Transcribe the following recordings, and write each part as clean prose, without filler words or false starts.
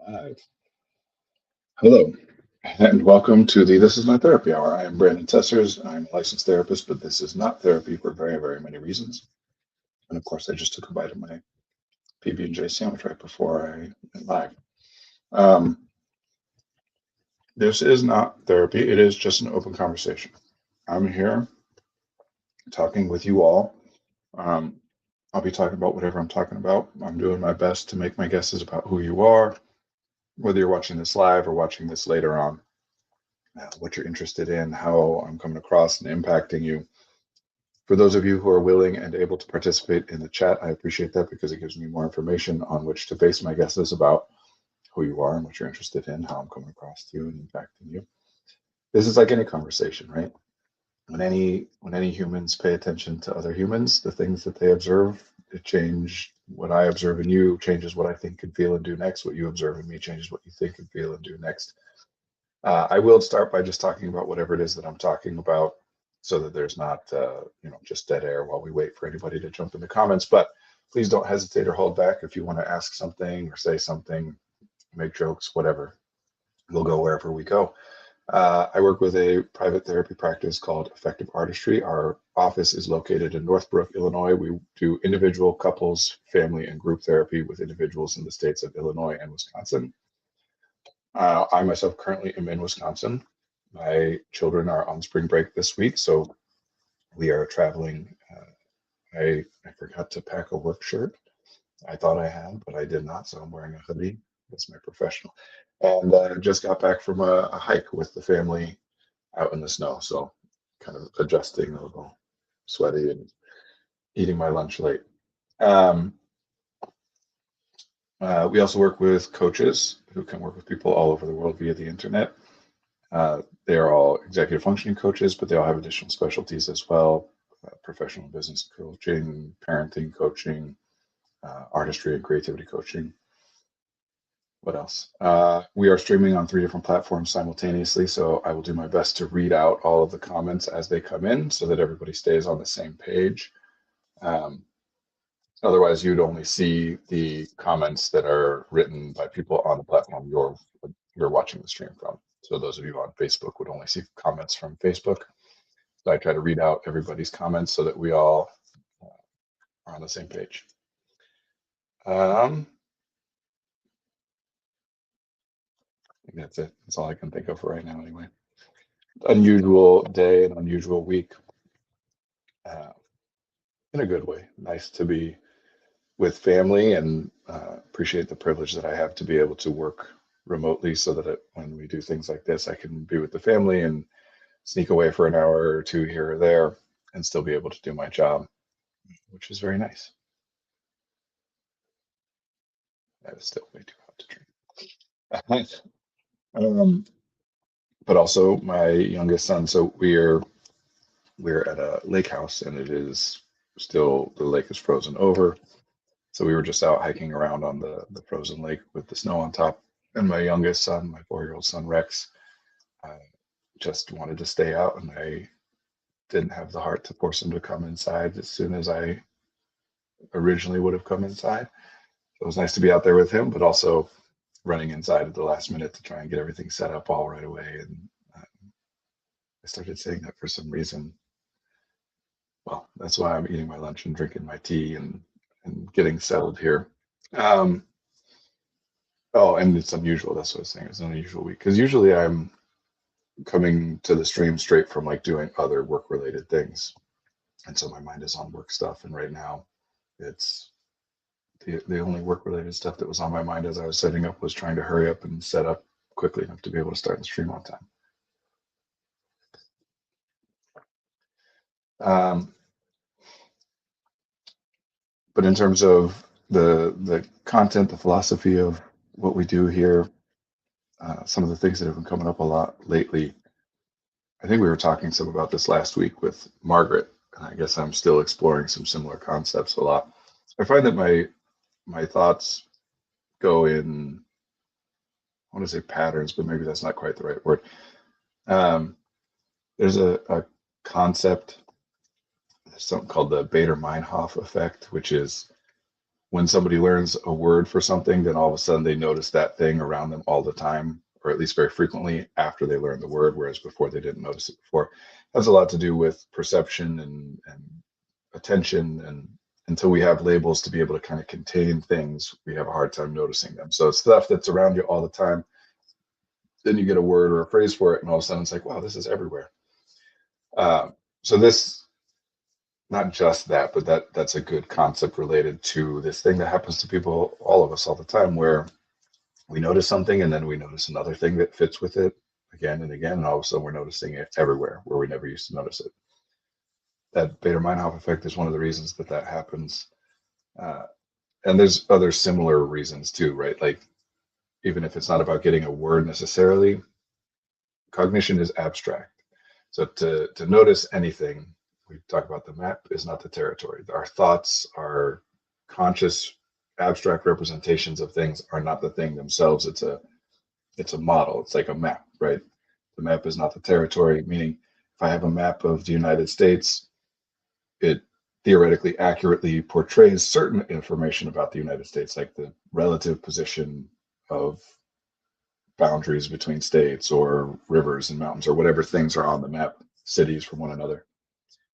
Live. Hello, and welcome to the This Is My Therapy Hour. I am Brandon Tessers. I'm a licensed therapist, but this is not therapy for very, very many reasons. And of course, I just took a bite of my PB&J sandwich right before I went live. Um, this is not therapy. It is just an open conversation. I'm here talking with you all. Um, I'll be talking about whatever I'm talking about. I'm doing my best to make my guesses about who you are, whether you're watching this live or watching this later on. What you're interested in, how I'm coming across and impacting you. For those of you who are willing and able to participate in the chat, I appreciate that because it gives me more information on which to base my guesses about who you are and what you're interested in, how I'm coming across to you and impacting you. This is like any conversation, right? When any humans pay attention to other humans, the things that they observe, it change what I observe in you, changes what I think and feel and do next. What you observe in me changes what you think and feel and do next. I will start by just talking about whatever it is that I'm talking about so that there's not, just dead air while we wait for anybody to jump in the comments. But please don't hesitate or hold back if you want to ask something or say something, make jokes, whatever. We'll go wherever we go. I work with a private therapy practice called Effective Artistry. Our office is located in Northbrook, Illinois. We do individual, couples, family, and group therapy with individuals in the states of Illinois and Wisconsin. I myself currently am in Wisconsin. My children are on spring break this week, so we are traveling. I forgot to pack a work shirt. I thought I had, but I did not, so I'm wearing a hoodie. That's my professional. And just got back from a hike with the family out in the snow, so kind of adjusting, a little sweaty and eating my lunch late. Um, we also work with coaches who can work with people all over the world via the internet. They are all executive functioning coaches, but they all have additional specialties as well: professional business coaching, parenting coaching, artistry and creativity coaching. What else? We are streaming on 3 different platforms simultaneously, so I will do my best to read out all of the comments as they come in so that everybody stays on the same page. Otherwise, you'd only see the comments that are written by people on the platform you're watching the stream from. So those of you on Facebook would only see comments from Facebook. So I try to read out everybody's comments so that we all are on the same page. I think that's it. That's all I can think of for right now, anyway. Unusual day and unusual week, in a good way. Nice to be with family and appreciate the privilege that I have to be able to work remotely so that when we do things like this, I can be with the family and sneak away for an hour or two here or there and still be able to do my job, which is very nice. That is still way too hot to drink. But also my youngest son. So we're at a lake house and it is still, the lake is frozen over. So we were just out hiking around on the frozen lake with the snow on top. And my youngest son, my 4-year-old son Rex, just wanted to stay out, and I didn't have the heart to force him to come inside as soon as I originally would have come inside. So it was nice to be out there with him, but also running inside at the last minute to try and get everything set up all right away. And I started saying that for some reason. Well, that's why I'm eating my lunch and drinking my tea and getting settled here. Um, oh, and it's unusual. That's what I was saying. It's an unusual week because usually I'm coming to the stream straight from like doing other work related things. And so my mind is on work stuff. And right now it's the only work related stuff that was on my mind as I was setting up was trying to hurry up and set up quickly enough to be able to start the stream on time. But in terms of the content, the philosophy of what we do here, some of the things that have been coming up a lot lately. I think we were talking some about this last week with Margaret, and I guess I'm still exploring some similar concepts a lot. I find that my thoughts go in, I want to say patterns, but maybe that's not quite the right word. There's a concept, something called the Bader-Meinhof effect, which is when somebody learns a word for something, then all of a sudden they notice that thing around them all the time, or at least very frequently after they learn the word, whereas before they didn't notice it before. It has a lot to do with perception and attention. And until we have labels to be able to kind of contain things, we have a hard time noticing them. So it's stuff that's around you all the time. Then you get a word or a phrase for it, and all of a sudden it's like, wow, this is everywhere. So this, not just that, but that's a good concept related to this thing that happens to people, all of us, all the time, where we notice something and then we notice another thing that fits with it again and again, and all of a sudden we're noticing it everywhere where we never used to notice it. That Bader-Meinhof effect is one of the reasons that happens. And there's other similar reasons too, right? Like, even if it's not about getting a word necessarily, cognition is abstract. So to notice anything, we talk about the map is not the territory. Our thoughts, our conscious abstract representations of things are not the thing themselves. It's a model. It's like a map, right? The map is not the territory, meaning if I have a map of the United States, it theoretically accurately portrays certain information about the United States, like the relative position of boundaries between states or rivers and mountains or whatever things are on the map, cities from one another.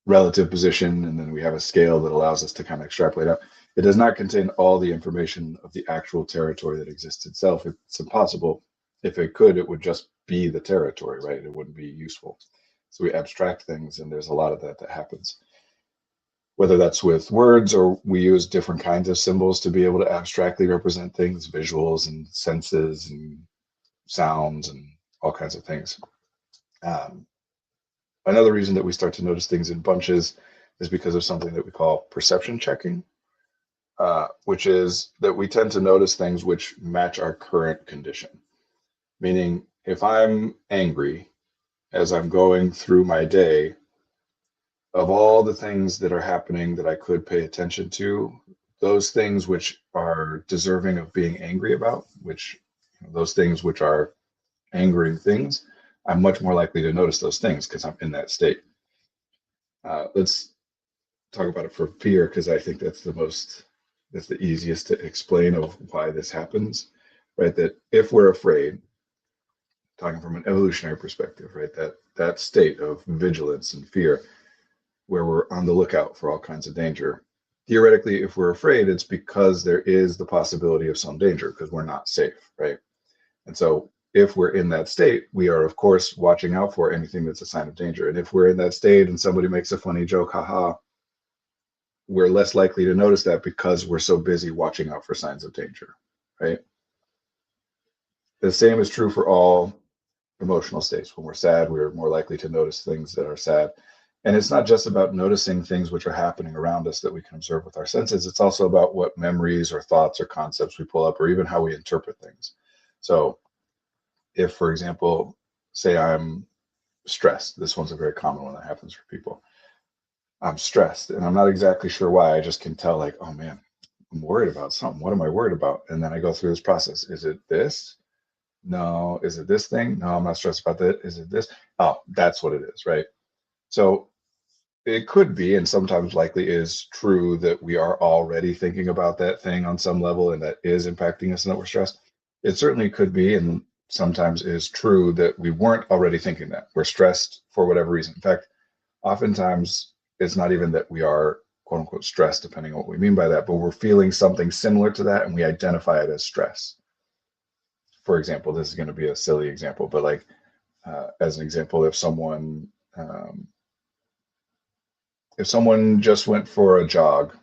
Relative position, and then we have a scale that allows us to kind of extrapolate out. It does not contain all the information of the actual territory that exists itself. It's impossible. If it could, it would just be the territory, right? It wouldn't be useful. So we abstract things, and there's a lot of that happens. Whether that's with words or we use different kinds of symbols to be able to abstractly represent things, visuals and senses and sounds and all kinds of things. Another reason that we start to notice things in bunches is because of something that we call perception checking, which is that we tend to notice things which match our current condition. Meaning, if I'm angry as I'm going through my day, of all the things that are happening that I could pay attention to, those things which are deserving of being angry about, those things which are angering things, I'm much more likely to notice those things because I'm in that state. Let's talk about it for fear, because I think that's the easiest to explain of why this happens, right? That if we're afraid, talking from an evolutionary perspective, right, that state of vigilance and fear, where we're on the lookout for all kinds of danger. Theoretically, if we're afraid, it's because there is the possibility of some danger because we're not safe, right? And so if we're in that state, we are, of course, watching out for anything that's a sign of danger. And if we're in that state and somebody makes a funny joke, haha, we're less likely to notice that because we're so busy watching out for signs of danger, right? The same is true for all emotional states. When we're sad, we're more likely to notice things that are sad. And it's not just about noticing things which are happening around us that we can observe with our senses. It's also about what memories or thoughts or concepts we pull up, or even how we interpret things. So if, for example, say I'm stressed, this one's a very common one that happens for people. I'm stressed and I'm not exactly sure why. I just can tell, like, oh man, I'm worried about something. What am I worried about? And then I go through this process. Is it this? No. Is it this thing? No, I'm not stressed about that. Is it this? Oh, that's what it is, right? So it could be, and sometimes likely is true, that we are already thinking about that thing on some level and that is impacting us and that we're stressed. It certainly could be, and sometimes is true, that we weren't already thinking that. We're stressed for whatever reason. In fact, oftentimes it's not even that we are quote unquote stressed, depending on what we mean by that, but we're feeling something similar to that and we identify it as stress. For example, this is going to be a silly example, but like as an example, if someone just went for a jog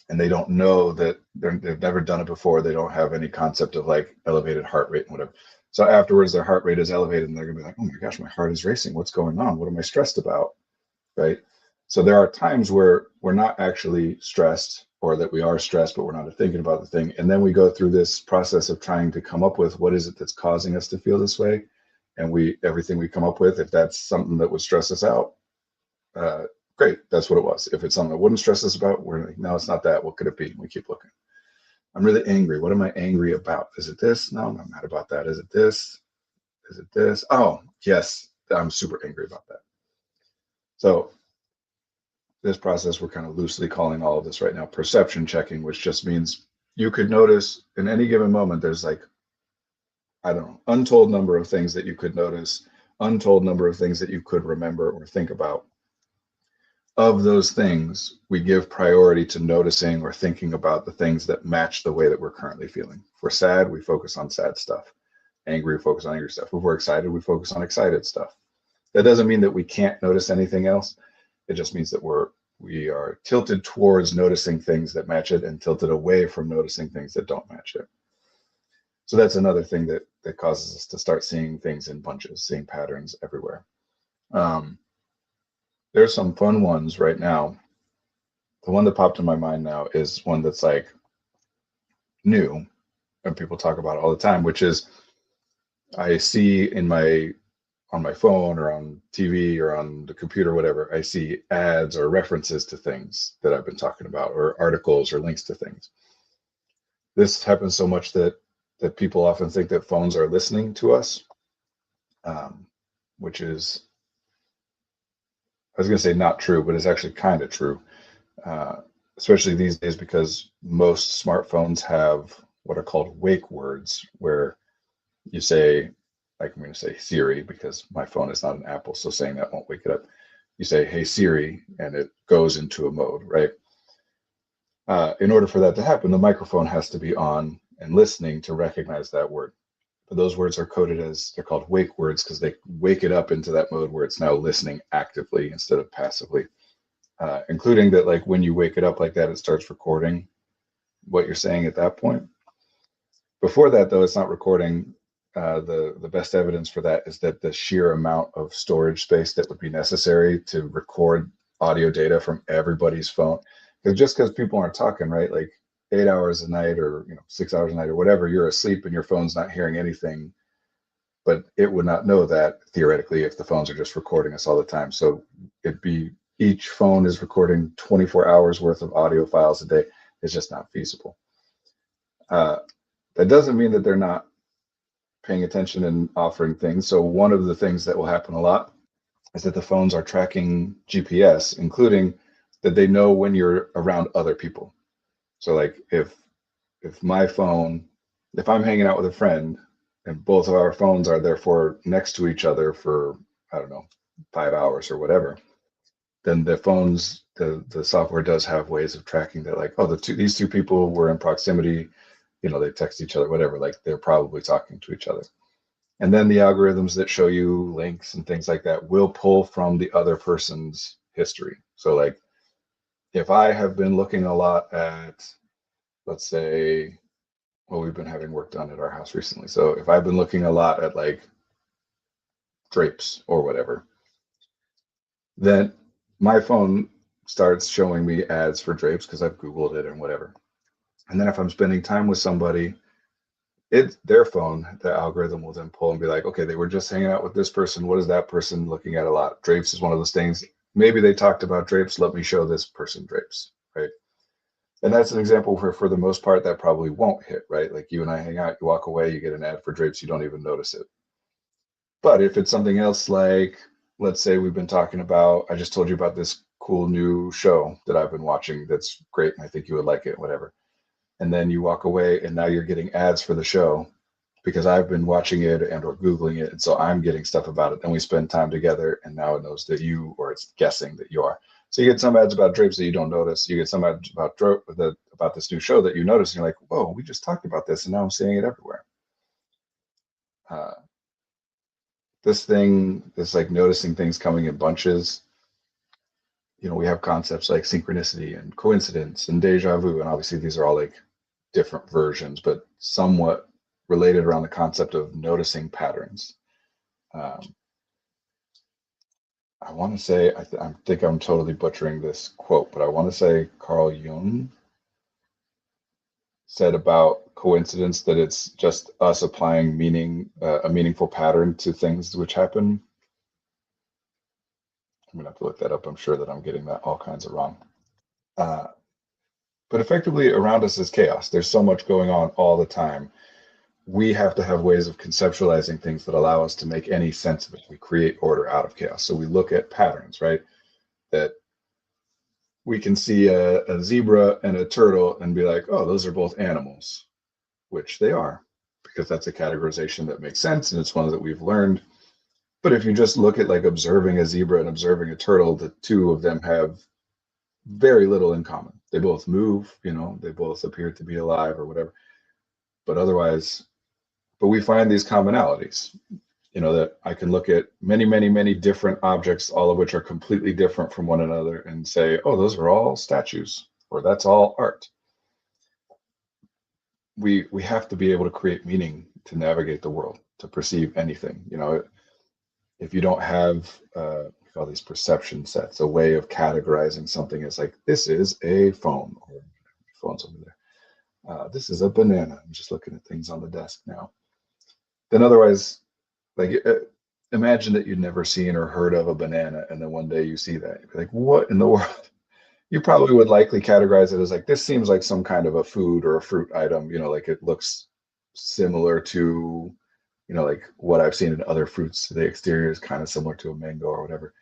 and they don't know that they've never done it before, they don't have any concept of like elevated heart rate and whatever. So afterwards, their heart rate is elevated and they're gonna be like, oh my gosh, my heart is racing. What's going on? What am I stressed about? Right? So there are times where we're not actually stressed, or that we are stressed, but we're not thinking about the thing. And then we go through this process of trying to come up with what is it that's causing us to feel this way. And everything we come up with, if that's something that would stress us out, great, that's what it was. If it's something that wouldn't stress us about, we're like, no, it's not that. What could it be? We keep looking. I'm really angry. What am I angry about? Is it this? No, I'm not mad about that. Is it this? Is it this? Oh, yes, I'm super angry about that. So this process, we're kind of loosely calling all of this right now perception checking, which just means you could notice in any given moment, there's like, I don't know, untold number of things that you could notice, untold number of things that you could remember or think about. Of those things, we give priority to noticing or thinking about the things that match the way that we're currently feeling. If we're sad, we focus on sad stuff. Angry, we focus on angry stuff. If we're excited, we focus on excited stuff. That doesn't mean that we can't notice anything else. It just means that we are tilted towards noticing things that match it and tilted away from noticing things that don't match it. So that's another thing that causes us to start seeing things in bunches, seeing patterns everywhere. There's some fun ones right now. The one that popped in my mind now is one that's like new, and people talk about it all the time, which is I see on my phone or on TV or on the computer, whatever, I see ads or references to things that I've been talking about, or articles or links to things. This happens so much that people often think that phones are listening to us, which is, I was going to say not true, but it's actually kind of true, especially these days because most smartphones have what are called wake words, where you say, like I'm going to say Siri because my phone is not an Apple, so saying that won't wake it up. You say, "Hey Siri," and it goes into a mode, right? In order for that to happen, the microphone has to be on and listening to recognize that word. But those words are coded as, they're called wake words because they wake it up into that mode where it's now listening actively instead of passively, including that, like when you wake it up like that, it starts recording what you're saying at that point. Before that, though, it's not recording. The best evidence for that is that the sheer amount of storage space that would be necessary to record audio data from everybody's phone, because just because people aren't talking, right? Like 8 hours a night or 6 hours a night or whatever, you're asleep and your phone's not hearing anything, but it would not know that theoretically if the phones are just recording us all the time. So it'd be each phone is recording 24 hours worth of audio files a day. It's just not feasible. That doesn't mean that they're not paying attention and offering things. So one of the things that will happen a lot is that the phones are tracking GPS, including that they know when you're around other people. So like if my phone, if I'm hanging out with a friend and both of our phones are therefore next to each other for, I don't know, 5 hours or whatever, then the phones, the software does have ways of tracking that, like, oh, these two people were in proximity, they text each other, whatever, like they're probably talking to each other. And then the algorithms that show you links and things like that will pull from the other person's history. So like if I have been looking a lot at, let's say, well, we've been having work done at our house recently. So if I've been looking a lot at like drapes or whatever, then my phone starts showing me ads for drapes because I've Googled it and whatever. And then if I'm spending time with somebody, their phone, the algorithm will then pull and be like, okay, they were just hanging out with this person. What is that person looking at a lot? Drapes is one of those things. Maybe they talked about drapes. Let me show this person drapes, right? And that's an example where, for the most part, that probably won't hit, right? Like you and I hang out, you walk away, you get an ad for drapes, you don't even notice it. But if it's something else, like, let's say we've been talking about, I just told you about this cool new show that I've been watching that's great, and I think you would like it, whatever. And then you walk away and now you're getting ads for the show because I've been watching it and or Googling it. And so I'm getting stuff about it. Then we spend time together and now it knows that you, or it's guessing that you are. So you get some ads about drapes that you don't notice. You get some ads about this new show that you notice. And you're like, whoa, we just talked about this and now I'm seeing it everywhere. This like noticing things coming in bunches. We have concepts like synchronicity and coincidence and deja vu. And obviously these are all like different versions, but somewhat related around the concept of noticing patterns. I want to say, I think I'm totally butchering this quote, but I want to say Carl Jung said about coincidence that it's just us applying meaning, a meaningful pattern to things which happen. I'm gonna have to look that up. I'm sure that I'm getting that all kinds of wrong. But effectively around us is chaos. There's so much going on all the time. We have to have ways of conceptualizing things that allow us to make any sense of it. We create order out of chaos. So we look at patterns, right? That we can see a zebra and a turtle and be like, oh, those are both animals, which they are, because that's a categorization that makes sense and it's one that we've learned. But if you just look at like observing a zebra and observing a turtle, the two of them have very little in common. They both move, they both appear to be alive or whatever. But otherwise, but we find these commonalities, that I can look at many, many, many different objects, all of which are completely different from one another, and say, oh, those are all statues, or that's all art. We have to be able to create meaning to navigate the world, to perceive anything. If you don't have we call these perception sets, a way of categorizing something as like, this is a phone, or phone's over there. This is a banana. I'm just looking at things on the desk now. Then otherwise, like, imagine that you'd never seen or heard of a banana, and then one day you see that. You'd be like, what in the world? You probably would likely categorize it as like, this seems like some kind of a food or a fruit item, like it looks similar to, like what I've seen in other fruits. The exterior is kind of similar to a mango or whatever.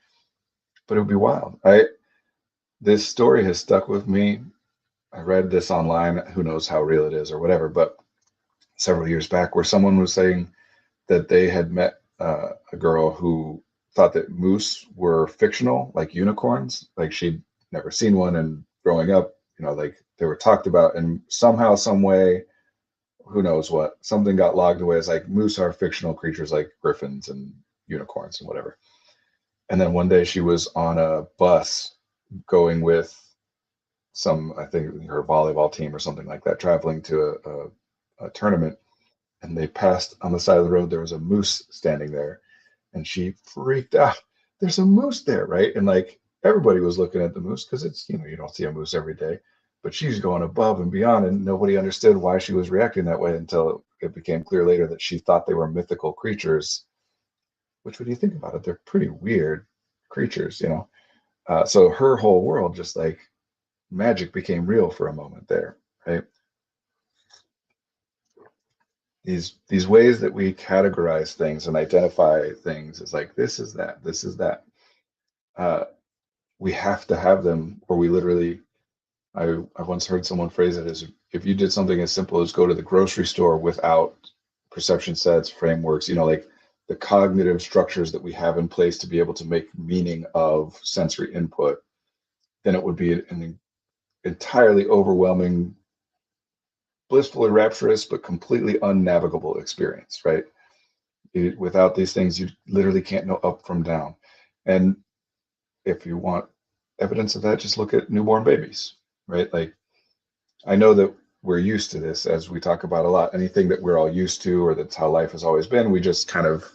But it would be wild. This story has stuck with me. I read this online, who knows how real it is or whatever, but several years back, where someone was saying that they had met a girl who thought that moose were fictional, like unicorns. Like she'd never seen one, and growing up, like they were talked about, and somehow, some way, who knows what, something got logged away as like moose are fictional creatures like griffins and unicorns and whatever. And then one day she was on a bus going with I think her volleyball team or something like that, traveling to a tournament, and they passed on the side of the road. There was a moose standing there, and she freaked out. There's a moose there, right? And like everybody was looking at the moose because it's, you don't see a moose every day, but she's going above and beyond, and nobody understood why she was reacting that way until it became clear later that she thought they were mythical creatures, which, when you think about it, they're pretty weird creatures, so her whole world, just like magic, became real for a moment there, right? These ways that we categorize things and identify things is like, this is that, this is that. We have to have them, or we literally, I once heard someone phrase it as, if you did something as simple as go to the grocery store without perception sets, frameworks, like the cognitive structures that we have in place to be able to make meaning of sensory input, then it would be an entirely overwhelming, blissfully rapturous, but completely unnavigable experience, right? Without these things, you literally can't know up from down. And if you want evidence of that, just look at newborn babies, right? Like, I know that we're used to this, as we talk about a lot. Anything that we're all used to, or that's how life has always been, we just kind of,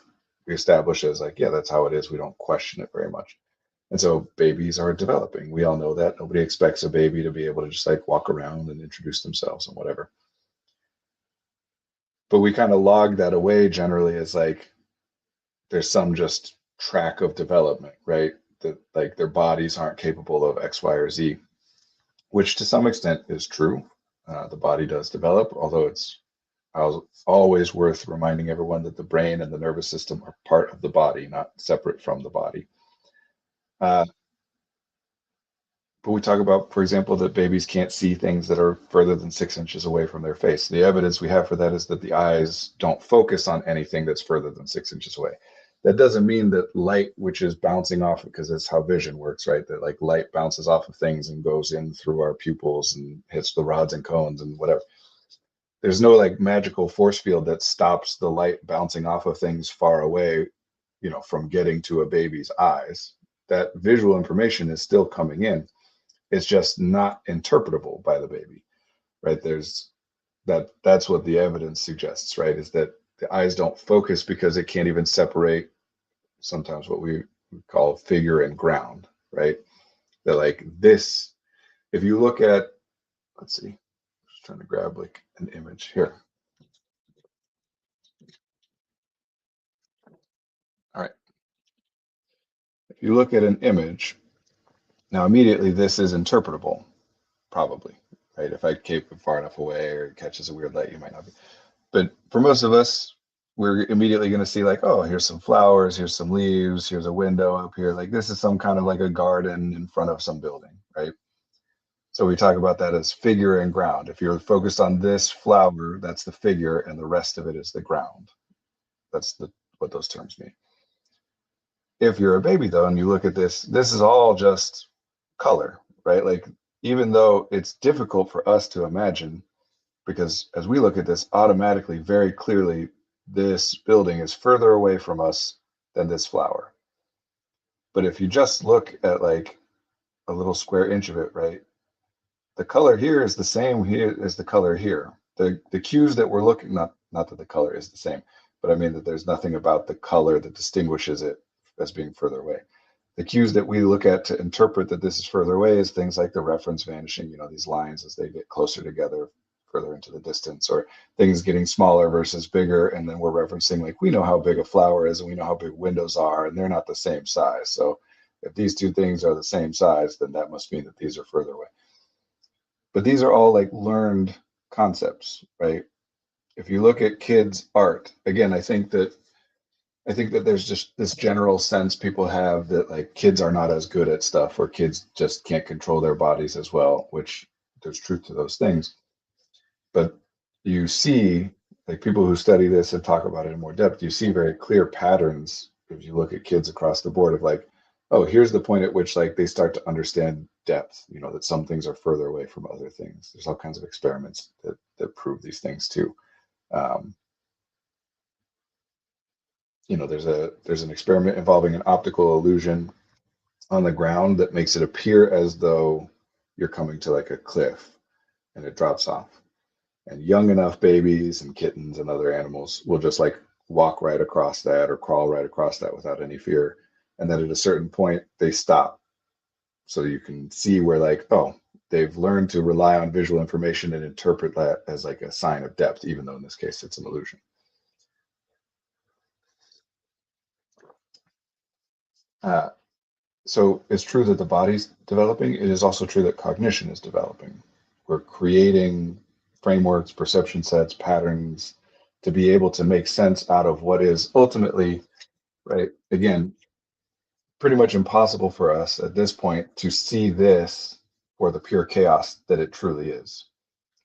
we establish as like, yeah, that's how it is. We don't question it very much. And so babies are developing. We all know that. Nobody expects a baby to be able to just like walk around and introduce themselves and whatever. But we kind of log that away generally as like, there's some just track of development, right? That like their bodies aren't capable of X, Y, or Z, which to some extent is true. The body does develop, although it's always worth reminding everyone that the brain and the nervous system are part of the body, not separate from the body. But we talk about, for example, that babies can't see things that are further than 6 inches away from their face. The evidence we have for that is that the eyes don't focus on anything that's further than 6 inches away. That doesn't mean that light, which is bouncing off, because that's how vision works, right? That like light bounces off of things and goes in through our pupils and hits the rods and cones and whatever. There's no like magical force field that stops the light bouncing off of things far away, from getting to a baby's eyes. That visual information is still coming in. It's just not interpretable by the baby, right? That's what the evidence suggests, right? Is that the eyes don't focus because it can't even separate sometimes what we call figure and ground, right? That like this, if you look at, let's see, I'm just trying to grab like an image here. All right. If you look at an image, now immediately this is interpretable, probably, right? If I keep it far enough away or it catches a weird light, you might not be. But for most of us, we're immediately going to see like, oh, here's some flowers, here's some leaves, here's a window up here. Like this is some kind of like a garden in front of some building, right? So we talk about that as figure and ground. If you're focused on this flower, that's the figure, and the rest of it is the ground. That's what those terms mean. If you're a baby though, and you look at this is all just color, right? Like, even though it's difficult for us to imagine, because as we look at this automatically, very clearly, this building is further away from us than this flower. But if you just look at like a little square inch of it, right? The color here is the same here as the color here. The cues that we're looking, not that the color is the same, but I mean that there's nothing about the color that distinguishes it as being further away. The cues that we look at to interpret that this is further away is things like the reference vanishing, these lines as they get closer together, further into the distance, or things getting smaller versus bigger. And then we're referencing, like, we know how big a flower is and we know how big windows are, and they're not the same size. So if these two things are the same size, then that must mean that these are further away. But these are all like learned concepts, right? If you look at kids' art, again, I think that there's just this general sense people have that like kids are not as good at stuff, or kids just can't control their bodies as well, which there's truth to those things. But you see, like, people who study this and talk about it in more depth, you see very clear patterns if you look at kids across the board of like, oh, here's the point at which like they start to understand depth, that some things are further away from other things. There's all kinds of experiments that prove these things too. Um, there's an experiment involving an optical illusion on the ground that makes it appear as though you're coming to like a cliff and it drops off. And young enough babies and kittens and other animals will just like walk right across that or crawl right across that without any fear. And then at a certain point, they stop. So you can see where, like, oh, they've learned to rely on visual information and interpret that as like a sign of depth, even though in this case it's an illusion. Uh, so it's true that the body's developing. It is also true that cognition is developing. We're creating frameworks, perception sets, patterns to be able to make sense out of what is ultimately, right, again, pretty much impossible for us at this point to see this for the pure chaos that it truly is,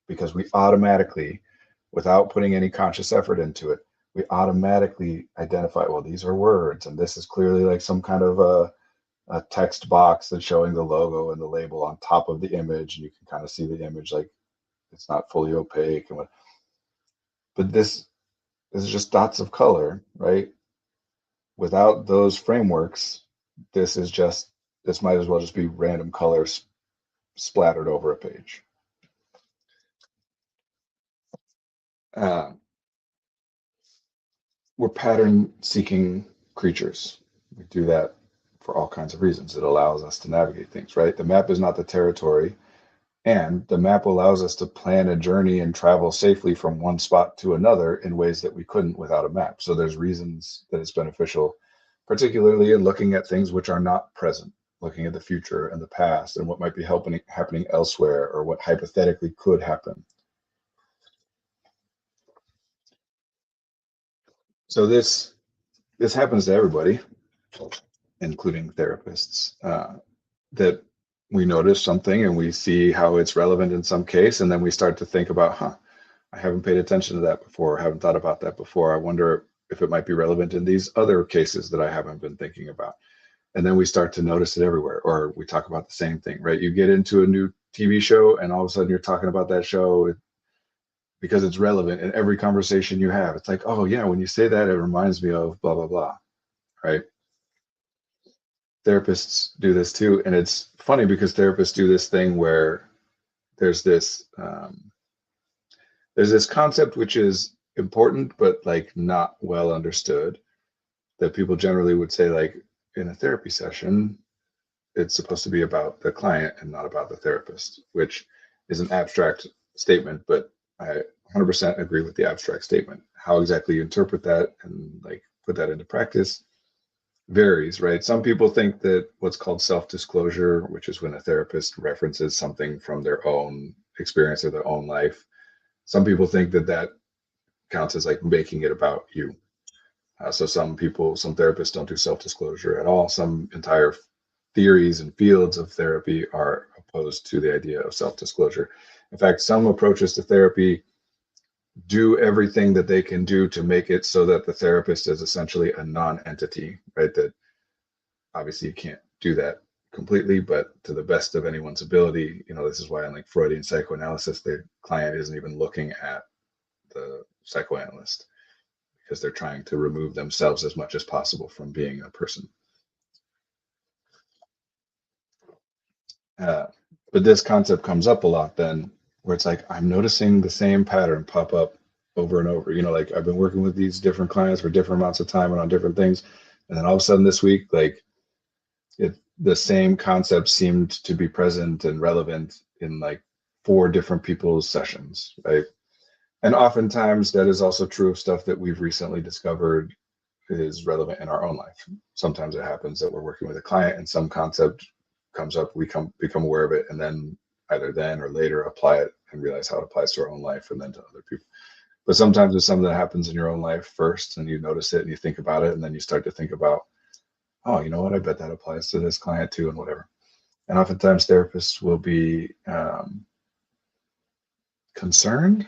because we automatically, without putting any conscious effort into it, we automatically identify, well, these are words, and this is clearly like some kind of a text box that's showing the logo and the label on top of the image, and you can kind of see the image, like, it's not fully opaque and what. But this is just dots of color, right? Without those frameworks, this might as well just be random colors splattered over a page. Uh, we're pattern seeking creatures. We do that for all kinds of reasons. It allows us to navigate things, right? The map is not the territory, and the map allows us to plan a journey and travel safely from one spot to another in ways that we couldn't without a map. So there's reasons that it's beneficial, particularly in looking at things which are not present, looking at the future and the past and what might be happening elsewhere, or what hypothetically could happen. So this happens to everybody, including therapists, that we notice something and we see how it's relevant in some case, and then we start to think about, I haven't paid attention to that before, I haven't thought about that before, I wonder if it might be relevant in these other cases that I haven't been thinking about. And then we start to notice it everywhere. Or we talk about the same thing, right? You get into a new TV show and all of a sudden you're talking about that show because it's relevant in every conversation you have. It's like, oh yeah, when you say that, it reminds me of blah, blah, blah, right? Therapists do this too. And it's funny because therapists do this thing where there's this concept which is important, but like not well understood, that people generally would say, like, in a therapy session, it's supposed to be about the client and not about the therapist, which is an abstract statement, but I 100% agree with the abstract statement. How exactly you interpret that and like put that into practice varies, right? Some people think that what's called self-disclosure, which is when a therapist references something from their own experience or their own life, some people think that that counts as like making it about you. So some therapists don't do self-disclosure at all. Some entire theories and fields of therapy are opposed to the idea of self-disclosure. In fact, some approaches to therapy do everything that they can do to make it so that the therapist is essentially a non-entity, right? That obviously you can't do that completely, but to the best of anyone's ability, this is why in like Freudian psychoanalysis, the client isn't even looking at the psychoanalyst because they're trying to remove themselves as much as possible from being a person. But this concept comes up a lot then, where it's like, I'm noticing the same pattern pop up over and over. Like I've been working with these different clients for different amounts of time and on different things. And then all of a sudden this week, like the same concept seemed to be present and relevant in like 4 different people's sessions, right? And oftentimes that is also true of stuff that we've recently discovered is relevant in our own life. Sometimes it happens that we're working with a client and some concept comes up, we become aware of it, and then either then or later apply it and realize how it applies to our own life and then to other people. But sometimes it's something that happens in your own life first and you notice it and you think about it, and then you start to think about, oh, you know what, I bet that applies to this client too, and whatever. And oftentimes therapists will be concerned,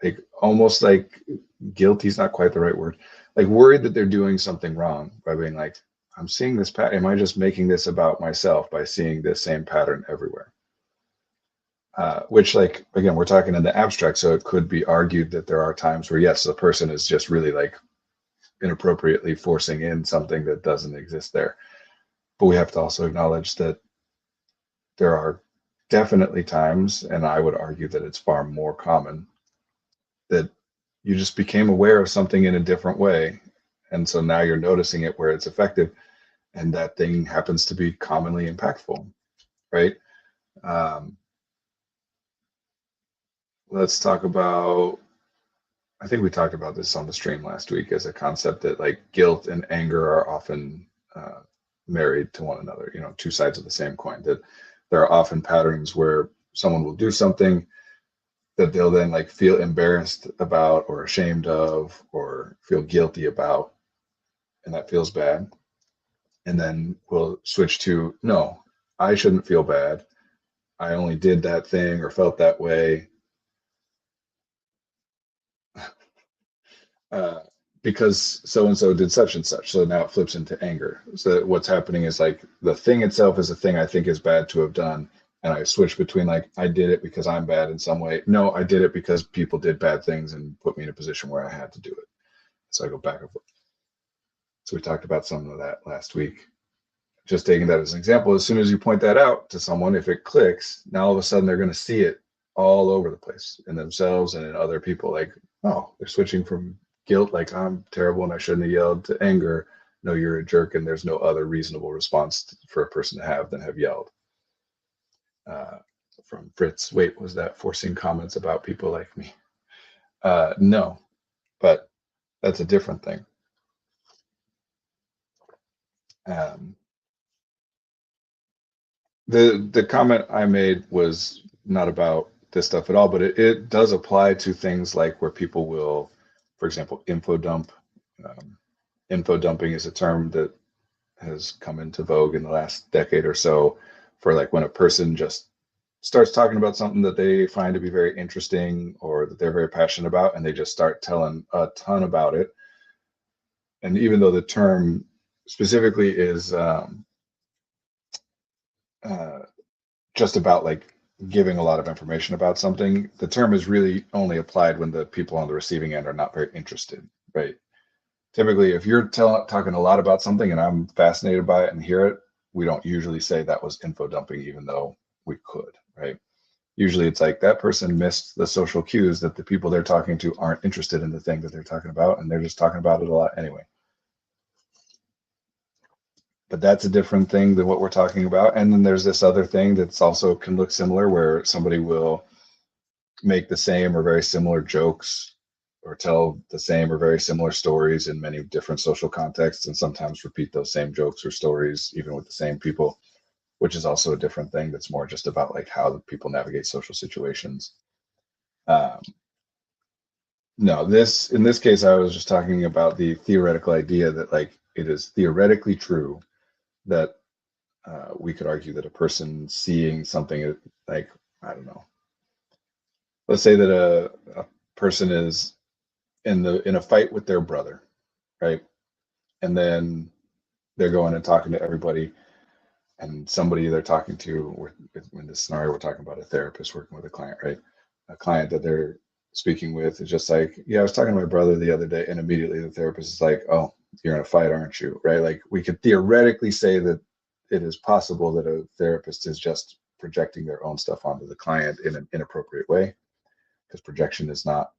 like almost like guilty is not quite the right word, like worried that they're doing something wrong by being like, I'm seeing this pattern. Am I just making this about myself by seeing this same pattern everywhere? Which, like, again, we're talking in the abstract, so it could be argued that there are times where, yes, the person is just really like inappropriately forcing in something that doesn't exist there. But we have to also acknowledge that there are definitely times, and I would argue that it's far more common, that you just became aware of something in a different way. And so now you're noticing it where it's effective, and that thing happens to be commonly impactful, right? Let's talk about, I think we talked about this on the stream last week as a concept that like guilt and anger are often married to one another, 2 sides of the same coin, that there are often patterns where someone will do something that they'll then like feel embarrassed about or ashamed of or feel guilty about, and that feels bad. And then we'll switch to, no, I shouldn't feel bad. I only did that thing or felt that way because so-and-so did such and such. So now it flips into anger. So what's happening is like the thing itself is a thing I think is bad to have done. And I switch between like, I did it because I'm bad in some way. No, I did it because people did bad things and put me in a position where I had to do it. So I go back and forth. So we talked about some of that last week. Just taking that as an example, as soon as you point that out to someone, if it clicks, now all of a sudden they're going to see it all over the place in themselves and in other people. Like, oh, they're switching from guilt, like I'm terrible and I shouldn't have yelled, to anger, no, you're a jerk and there's no other reasonable response for a person to have than have yelled. From Fritz, wait, was that forcing comments about people like me? No, but that's a different thing. The comment I made was not about this stuff at all, but it does apply to things like where people will, for example, info dump. Info dumping is a term that has come into vogue in the last decade or so for like when a person just starts talking about something that they find to be very interesting or that they're very passionate about, and they just start telling a ton about it. And even though the term specifically is just about like giving a lot of information about something, the term is really only applied when the people on the receiving end are not very interested, right? Typically, if you're talking a lot about something and I'm fascinated by it and hear it, we don't usually say that was info dumping, even though we could, right? Usually it's like that person missed the social cues that the people they're talking to aren't interested in the thing that they're talking about, and they're just talking about it a lot anyway. But that's a different thing than what we're talking about. And then there's this other thing that's also can look similar, where somebody will make the same or very similar jokes or tell the same or very similar stories in many different social contexts, and sometimes repeat those same jokes or stories even with the same people, which is also a different thing that's more just about like how the people navigate social situations. No, in this case, I was just talking about the theoretical idea that like it is theoretically true that we could argue that a person seeing something like, I don't know, let's say that a person is in a fight with their brother, right? And then they're going and talking to everybody, and somebody they're talking to, or in this scenario, we're talking about a therapist working with a client, right? A client that they're speaking with is just like, yeah, I was talking to my brother the other day, and immediately the therapist is like, oh, you're in a fight, aren't you? Right? Like we could theoretically say that it is possible that a therapist is just projecting their own stuff onto the client in an inappropriate way, because projection is not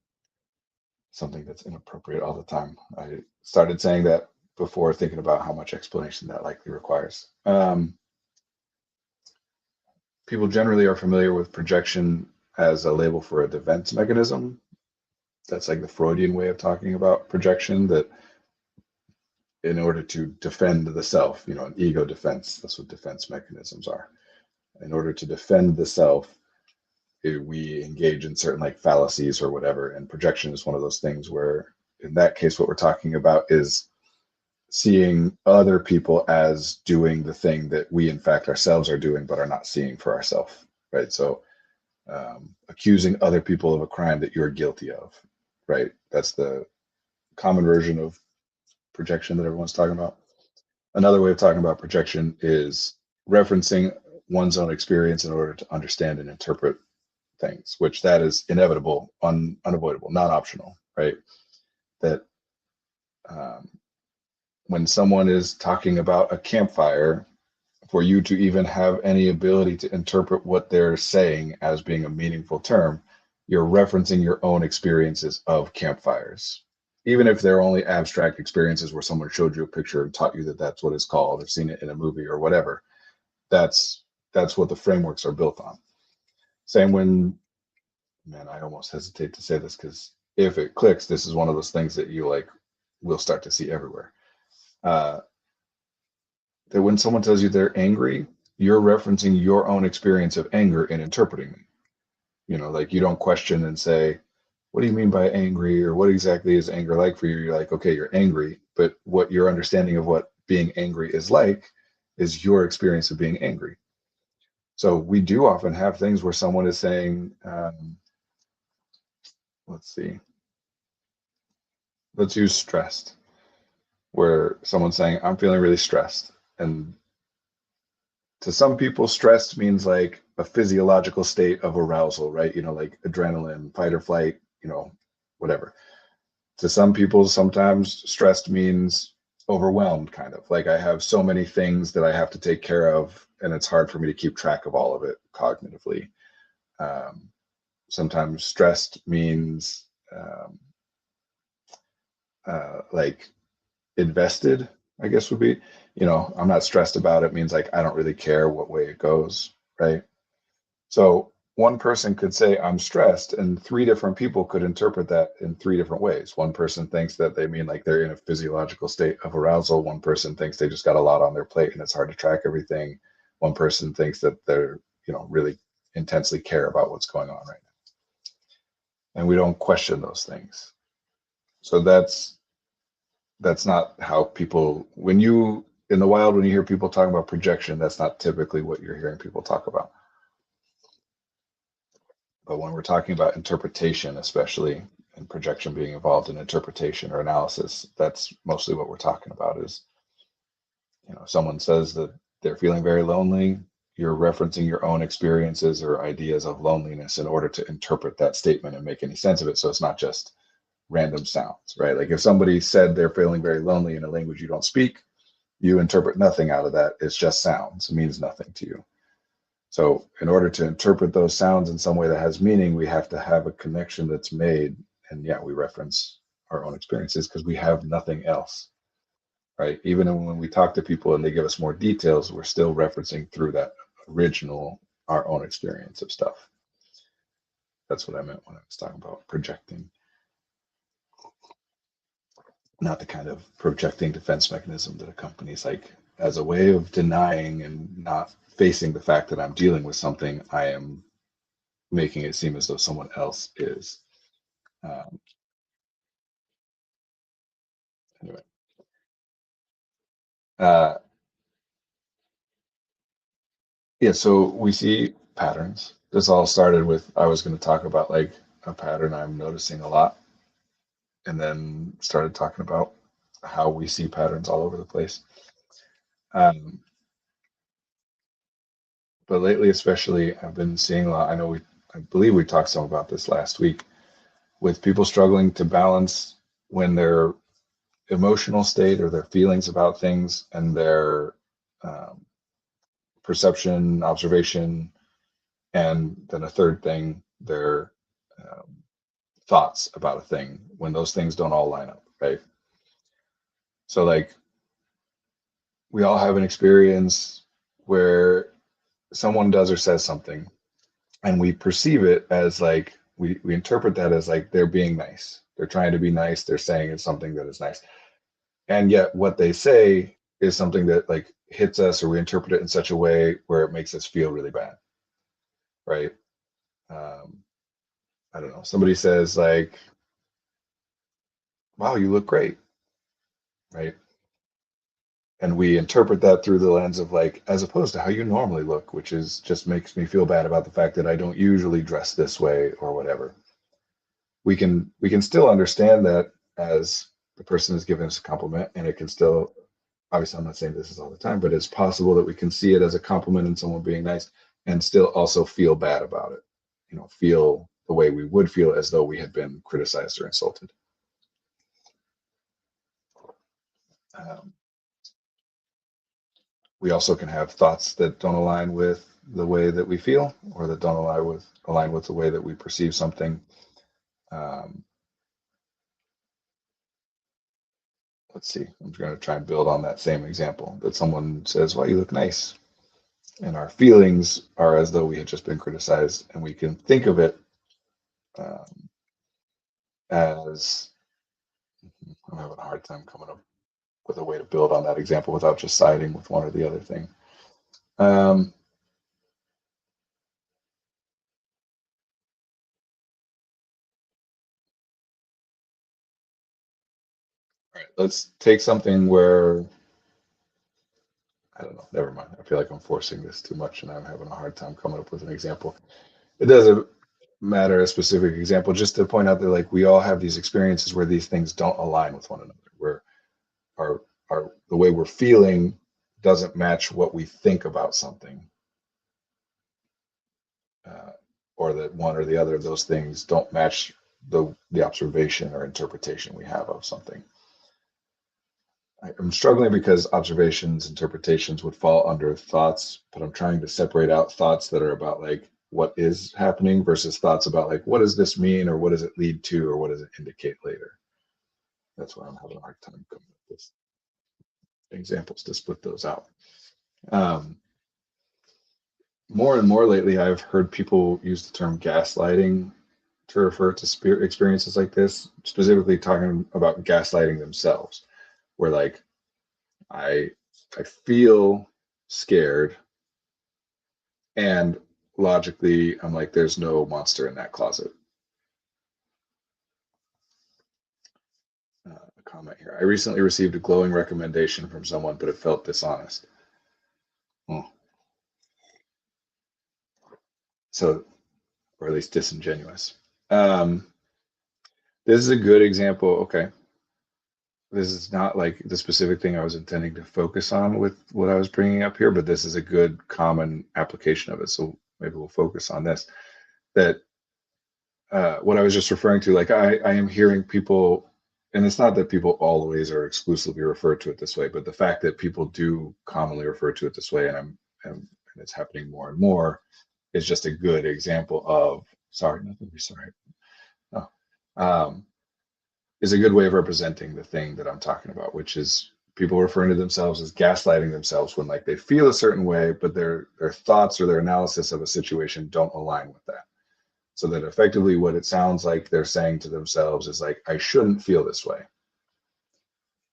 something that's inappropriate all the time. I started saying that before thinking about how much explanation that likely requires. People generally are familiar with projection as a label for a defense mechanism. That's like the Freudian way of talking about projection, that in order to defend the self, an ego defense, that's what defense mechanisms are. In order to defend the self, we engage in certain like fallacies or whatever. And projection is one of those things where, in that case, what we're talking about is seeing other people as doing the thing that we in fact ourselves are doing but are not seeing for ourselves, right? So accusing other people of a crime that you're guilty of, right? That's the common version of projection that everyone's talking about. Another way of talking about projection is referencing one's own experience in order to understand and interpret things, which that is inevitable, unavoidable, not optional, right? That when someone is talking about a campfire, for you to even have any ability to interpret what they're saying as being a meaningful term, you're referencing your own experiences of campfires. Even if they're only abstract experiences where someone showed you a picture and taught you that that's what it's called, or seen it in a movie or whatever, that's what the frameworks are built on. Same when, man, I almost hesitate to say this because if it clicks, this is one of those things that you like will start to see everywhere. That when someone tells you they're angry, you're referencing your own experience of anger and interpreting them. Like you don't question and say, what do you mean by angry? Or what exactly is anger like for you? You're like, okay, you're angry. But what your understanding of what being angry is like is your experience of being angry. So we do often have things where someone is saying, let's see, let's use stressed, where someone's saying, I'm feeling really stressed. And to some people, stressed means like a physiological state of arousal, right? Like adrenaline, fight or flight, whatever. To some people, sometimes stressed means overwhelmed, kind of like I have so many things that I have to take care of, and it's hard for me to keep track of all of it cognitively. Sometimes stressed means like invested, I guess would be, I'm not stressed about it means like I don't really care what way it goes, right? So one person could say I'm stressed, and three different people could interpret that in three different ways. One person thinks that they mean like they're in a physiological state of arousal. One person thinks they just got a lot on their plate and it's hard to track everything. One person thinks that they're, really intensely care about what's going on right now. And we don't question those things. So that's not how people, when you in the wild, when you hear people talking about projection, that's not typically what you're hearing people talk about. But when we're talking about interpretation, especially, and projection being involved in interpretation or analysis, that's mostly what we're talking about. Is, someone says that they're feeling very lonely, you're referencing your own experiences or ideas of loneliness in order to interpret that statement and make any sense of it. So it's not just random sounds, right? Like if somebody said they're feeling very lonely in a language you don't speak, you interpret nothing out of that. It's just sounds. It means nothing to you. So in order to interpret those sounds in some way that has meaning, we have to have a connection that's made. And yeah, we reference our own experiences because we have nothing else, right? Even when we talk to people and they give us more details, we're still referencing through that original, our own experience of stuff. That's what I meant when I was talking about projecting. Not the kind of projecting defense mechanism that accompanies like as a way of denying and not facing the fact that I'm dealing with something, I am making it seem as though someone else is. Um, anyway, uh, Yeah, so we see patterns. This all started with I was going to talk about like a pattern I'm noticing a lot, and then started talking about how we see patterns all over the place. Um, but lately, especially, I've been seeing a lot. I believe we talked some about this last week with people struggling to balance when their emotional state or their feelings about things and their um, perception, observation, and then a third thing, their um, thoughts about a thing when those things don't all line up, right? So, like, we all have an experience where someone does or says something, and we perceive it as like, we interpret that as like they're being nice. They're trying to be nice. They're saying it's something that is nice. And yet, what they say is something that like hits us, or we interpret it in such a way where it makes us feel really bad, right? Um, I don't know. Somebody says, like, wow, you look great, right? And we interpret that through the lens of like, as opposed to how you normally look, which is just makes me feel bad about the fact that I don't usually dress this way or whatever. We can still understand that as the person is giving us a compliment, and it can still, obviously I'm not saying this is all the time, but it's possible that we can see it as a compliment and someone being nice and still also feel bad about it. Feel the way we would feel as though we had been criticized or insulted. Um, we also can have thoughts that don't align with the way that we feel, or that don't align with the way that we perceive something. Um, let's see, I'm going to try and build on that same example that someone says, well, you look nice. And our feelings are as though we had just been criticized, and we can think of it um, as, I'm having a hard time coming up with a way to build on that example without just siding with one or the other thing. Um, all right, let's take something where, I don't know, never mind. I feel like I'm forcing this too much and I'm having a hard time coming up with an example. It doesn't matter a specific example, just to point out that like we all have these experiences where these things don't align with one another, where our the way we're feeling doesn't match what we think about something, uh, or that one or the other of those things don't match the observation or interpretation we have of something. I'm struggling because observations, interpretations would fall under thoughts, but I'm trying to separate out thoughts that are about like what is happening versus thoughts about like what does this mean, or what does it lead to, or what does it indicate later. That's why I'm having a hard time coming up with examples to split those out. Um, More and more lately, I've heard people use the term gaslighting to refer to experiences like this, specifically talking about gaslighting themselves, where like I I feel scared, and logically I'm like, there's no monster in that closet. A comment here. I recently received a glowing recommendation from someone, but it felt dishonest. Hmm. So, or at least disingenuous. Um, this is a good example. Okay, this is not like the specific thing I was intending to focus on with what I was bringing up here, but this is a good common application of it. So maybe we'll focus on this. That what I was just referring to, like I am hearing people, and it's not that people always or exclusively refer to it this way, but the fact that people do commonly refer to it this way, and it's happening more and more, is just a good example of, sorry, nothing to be sorry. No. Um, is a good way of representing the thing that I'm talking about, which is people referring to themselves as gaslighting themselves when like they feel a certain way, but their thoughts or their analysis of a situation don't align with that. So that effectively what it sounds like they're saying to themselves is like, I shouldn't feel this way.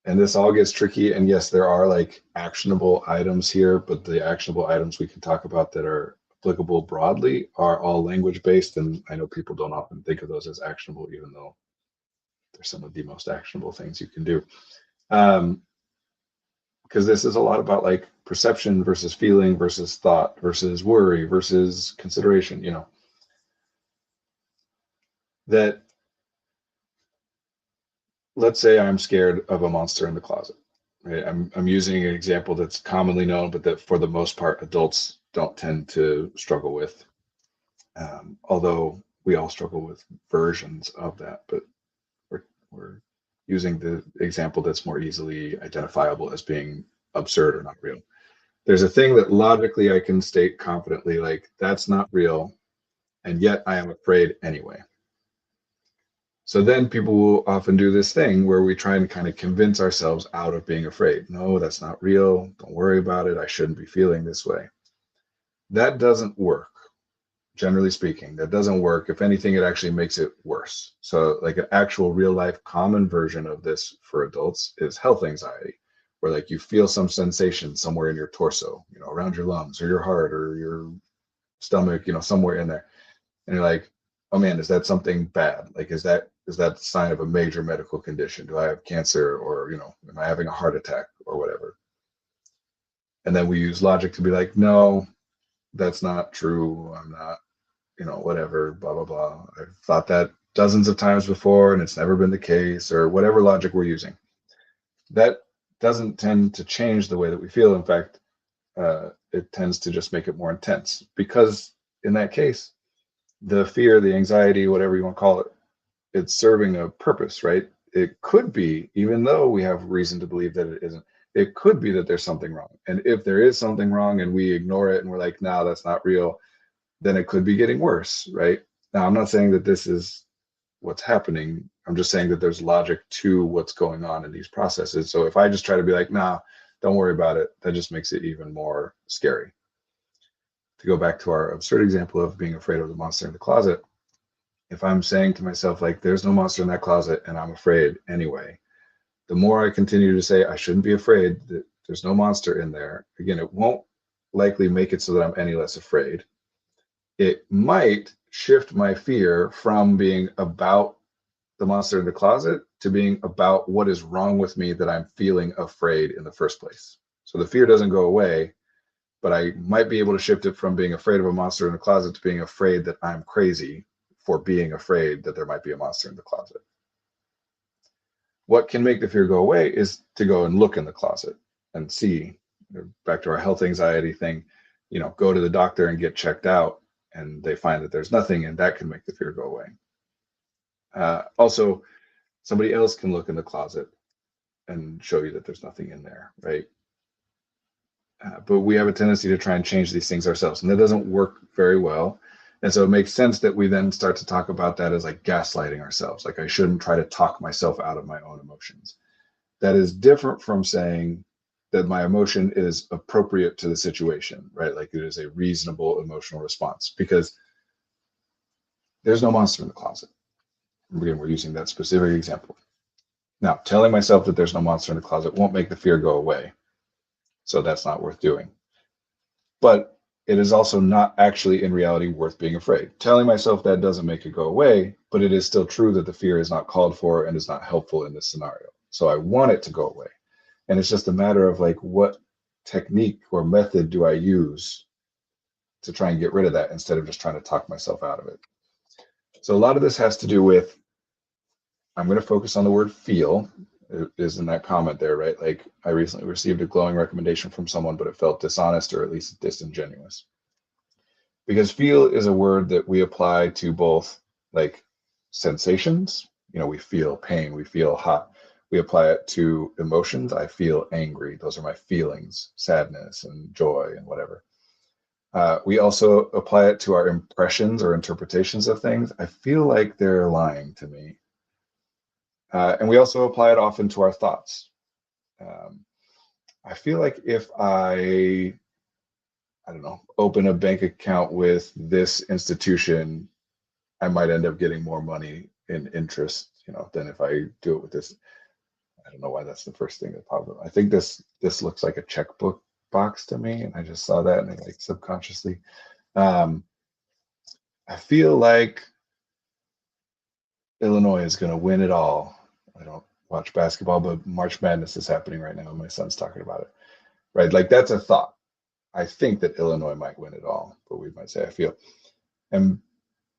And this all gets tricky. And yes, there are like actionable items here, but the actionable items we can talk about that are applicable broadly are all language based. And I know people don't often think of those as actionable, even though they're some of the most actionable things you can do. Um, because this is a lot about like perception versus feeling versus thought versus worry versus consideration, you know, that let's say I'm scared of a monster in the closet. Right? I'm using an example that's commonly known, but that for the most part, adults don't tend to struggle with. Although we all struggle with versions of that, but we're using the example that's more easily identifiable as being absurd or not real. There's a thing that logically I can state confidently, like that's not real, and yet I am afraid anyway. So then people will often do this thing where we try and kind of convince ourselves out of being afraid. No, that's not real. Don't worry about it. I shouldn't be feeling this way. That doesn't work. Generally speaking, that doesn't work. If anything, it actually makes it worse. So like an actual real life common version of this for adults is health anxiety, where like you feel some sensation somewhere in your torso, you know, around your lungs or your heart or your stomach, you know, somewhere in there. And you're like, oh man, is that something bad? Like, is that the sign of a major medical condition? Do I have cancer, or, you know, am I having a heart attack or whatever? And then we use logic to be like, no, that's not true. I'm not, you know, whatever, blah, blah, blah. I've thought that dozens of times before and it's never been the case, or whatever logic we're using. That doesn't tend to change the way that we feel. In fact, it tends to just make it more intense, because in that case, the fear, the anxiety, whatever you want to call it, it's serving a purpose, right? It could be, even though we have reason to believe that it isn't, it could be that there's something wrong. And if there is something wrong and we ignore it and we're like, no, that's not real, then it could be getting worse, right? Now, I'm not saying that this is what's happening. I'm just saying that there's logic to what's going on in these processes. So if I just try to be like, nah, don't worry about it, that just makes it even more scary. To go back to our absurd example of being afraid of the monster in the closet, if I'm saying to myself, like, there's no monster in that closet and I'm afraid anyway, the more I continue to say I shouldn't be afraid, that there's no monster in there, again, it won't likely make it so that I'm any less afraid. It might shift my fear from being about the monster in the closet to being about what is wrong with me that I'm feeling afraid in the first place. So the fear doesn't go away, but I might be able to shift it from being afraid of a monster in the closet to being afraid that I'm crazy for being afraid that there might be a monster in the closet. What can make the fear go away is to go and look in the closet and see, back to our health anxiety thing, you know, go to the doctor and get checked out and they find that there's nothing, and that can make the fear go away. Also, somebody else can look in the closet and show you that there's nothing in there, right? But we have a tendency to try and change these things ourselves, and that doesn't work very well. And so it makes sense that we then start to talk about that as like gaslighting ourselves. Like, I shouldn't try to talk myself out of my own emotions. That is different from saying that my emotion is appropriate to the situation, right? Like, it is a reasonable emotional response, because there's no monster in the closet. Again, we're using that specific example. Now, telling myself that there's no monster in the closet won't make the fear go away. So that's not worth doing. But it is also not actually in reality worth being afraid. Telling myself that doesn't make it go away, but it is still true that the fear is not called for and is not helpful in this scenario. So I want it to go away. And it's just a matter of like, what technique or method do I use to try and get rid of that instead of just trying to talk myself out of it. So a lot of this has to do with, I'm going to focus on the word feel. It is in that comment there, right? Like, I recently received a glowing recommendation from someone, but it felt dishonest or at least disingenuous. Because feel is a word that we apply to both like sensations, you know, we feel pain, we feel hot. We apply it to emotions. I feel angry. Those are my feelings, sadness and joy and whatever. We also apply it to our impressions or interpretations of things. I feel like they're lying to me. And we also apply it often to our thoughts. I feel like if I don't know, open a bank account with this institution, I might end up getting more money in interest, you know, than if I do it with this. I don't know why that's the first thing that popped up. I think this looks like a checkbook box to me, and I just saw that and I like subconsciously. I feel like Illinois is going to win it all. I don't watch basketball, but March Madness is happening right now. My son's talking about it. right? Like that's a thought. I think that Illinois might win it all, but we might say I feel. And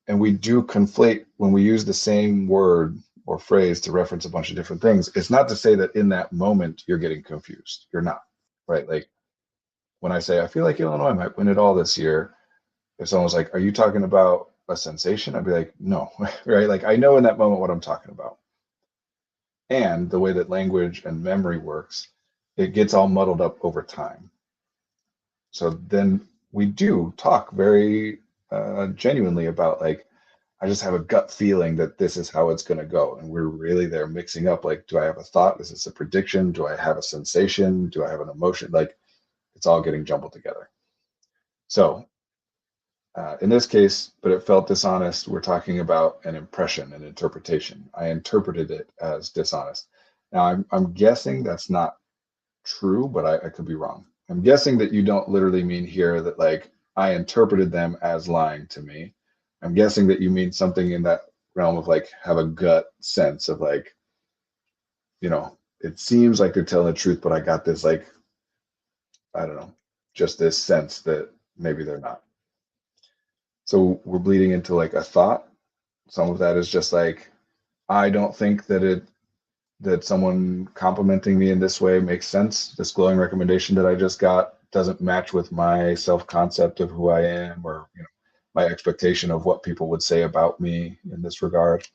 and we do conflate when we use the same word or phrase to reference a bunch of different things. It's not to say that in that moment you're getting confused. You're not, right? Like when I say I feel like Illinois might win it all this year, if someone's like, "Are you talking about a sensation?" I'd be like, "No," right? Like I know in that moment what I'm talking about. And the way that language and memory works, it gets all muddled up over time. So then we do talk very genuinely about like, I just have a gut feeling that this is how it's going to go. And we're really there mixing up like, do I have a thought? Is this a prediction? Do I have a sensation? Do I have an emotion? Like it's all getting jumbled together. So in this case, but it felt dishonest, we're talking about an impression, an interpretation. I interpreted it as dishonest. Now, I'm guessing that's not true, but I could be wrong. I'm guessing that you don't literally mean here that like I interpreted them as lying to me. I'm guessing that you mean something in that realm of like have a gut sense of like, it seems like they're telling the truth, but I got this like, I don't know, just this sense that maybe they're not. So we're bleeding into like a thought. Some of that is just like, I don't think that someone complimenting me in this way makes sense. This glowing recommendation that I just got doesn't match with my self-concept of who I am, or my expectation of what people would say about me in this regard.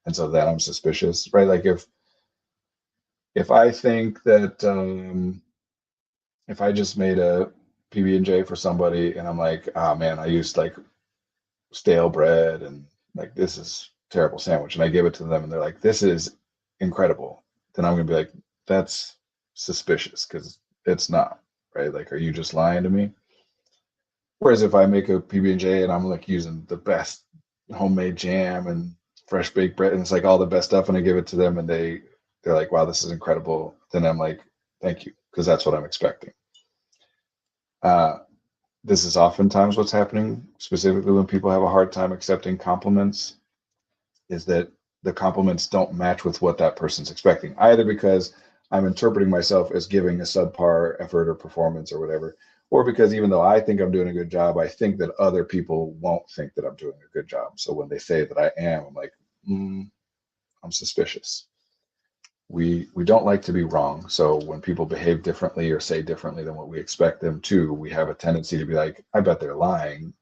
And so then I'm suspicious, right? Like if I think that if I just made a PB&J for somebody and I'm like, oh man, I used like stale bread and like this is terrible sandwich, and I give it to them and they're like, this is incredible, then I'm gonna be like, that's suspicious because it's not, right? Like, are you just lying to me? Whereas if I make a PB&J and I'm like using the best homemade jam and fresh baked bread and it's like all the best stuff and I give it to them and they're like, wow, this is incredible, then I'm like, thank you, because that's what I'm expecting. Uh, this is oftentimes what's happening, specifically when people have a hard time accepting compliments, is that the compliments don't match with what that person's expecting, either because I'm interpreting myself as giving a subpar effort or performance or whatever, or because even though I think I'm doing a good job, I think that other people won't think that I'm doing a good job. So when they say that I am, I'm like, I'm suspicious. We don't like to be wrong. So when people behave differently or say differently than what we expect them to, we have a tendency to be like, I bet they're lying,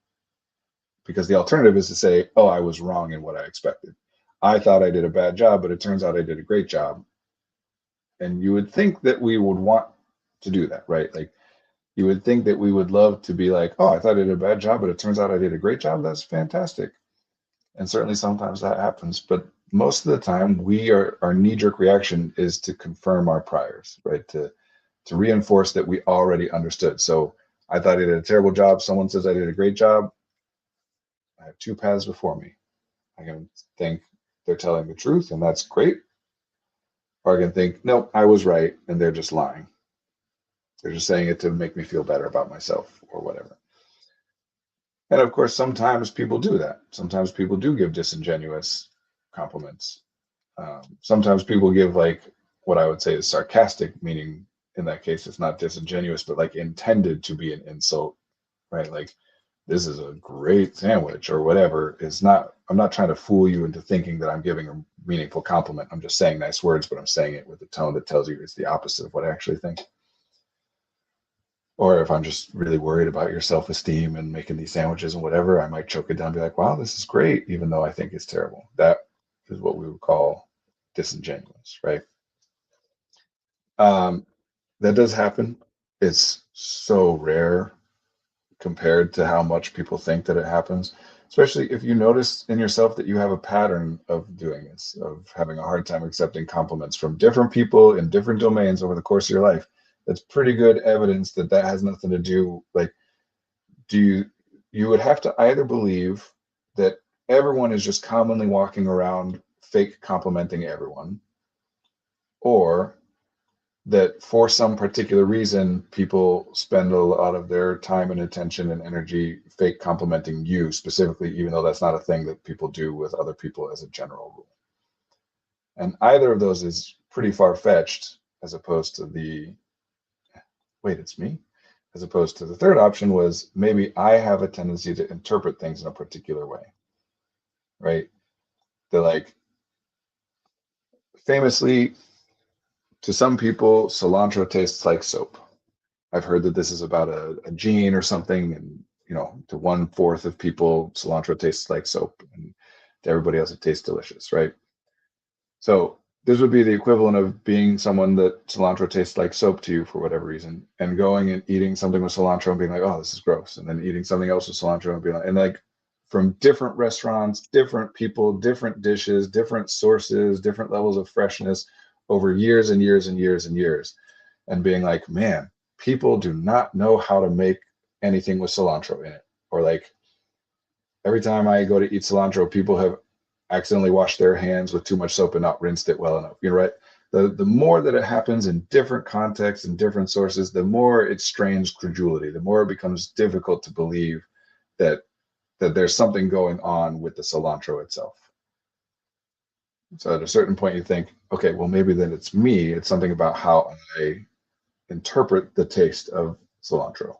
because the alternative is to say, oh, I was wrong in what I expected. I thought I did a bad job, but it turns out I did a great job. And you would think that we would want to do that, right? Like you would think that we would love to be like, oh, I thought I did a bad job, but it turns out I did a great job. That's fantastic. And certainly sometimes that happens, but most of the time our knee-jerk reaction is to confirm our priors, right? To reinforce that we already understood. So I thought I did a terrible job. Someone says I did a great job. I have two paths before me. I can think they're telling the truth and that's great. Or I can think, nope, I was right and they're just lying. They're just saying it to make me feel better about myself or whatever. And of course, sometimes people do that. Sometimes people do give disingenuous compliments. Sometimes people give like what I would say is sarcastic, meaning in that case, it's not disingenuous, but like intended to be an insult, right? Like, this is a great sandwich or whatever. It's not, I'm not trying to fool you into thinking that I'm giving a meaningful compliment. I'm just saying nice words, but I'm saying it with a tone that tells you it's the opposite of what I actually think. Or if I'm just really worried about your self-esteem and making these sandwiches and whatever, I might choke it down and be like, wow, this is great, even though I think it's terrible. That is what we would call disingenuous, right? Um, that does happen. It's so rare compared to how much people think that it happens, especially if you notice in yourself that you have a pattern of doing this, of having a hard time accepting compliments from different people in different domains over the course of your life. That's pretty good evidence that that has nothing to do, like, you would have to either believe that everyone is just commonly walking around fake complimenting everyone, or that for some particular reason, people spend a lot of their time and attention and energy fake complimenting you specifically, even though that's not a thing that people do with other people as a general rule. And either of those is pretty far fetched as opposed to the, wait, it's me? As opposed to the third option was maybe I have a tendency to interpret things in a particular way, right? They're like, famously, to some people, cilantro tastes like soap. I've heard that this is about a gene or something, and to 1/4 of people, cilantro tastes like soap, and to everybody else, it tastes delicious, right? So this would be the equivalent of being someone that cilantro tastes like soap to you for whatever reason, and going and eating something with cilantro and being like, oh, this is gross, and then eating something else with cilantro and being like, and like from different restaurants, different people, different dishes, different sources, different levels of freshness over years and years and years and years, and being like, man, people do not know how to make anything with cilantro in it. Or like every time I go to eat cilantro, people have accidentally washed their hands with too much soap and not rinsed it well enough. You're right. The more that it happens in different contexts and different sources, the more it strains credulity, the more it becomes difficult to believe that there's something going on with the cilantro itself. So at a certain point you think, okay, well, maybe then it's me. It's something about how I interpret the taste of cilantro.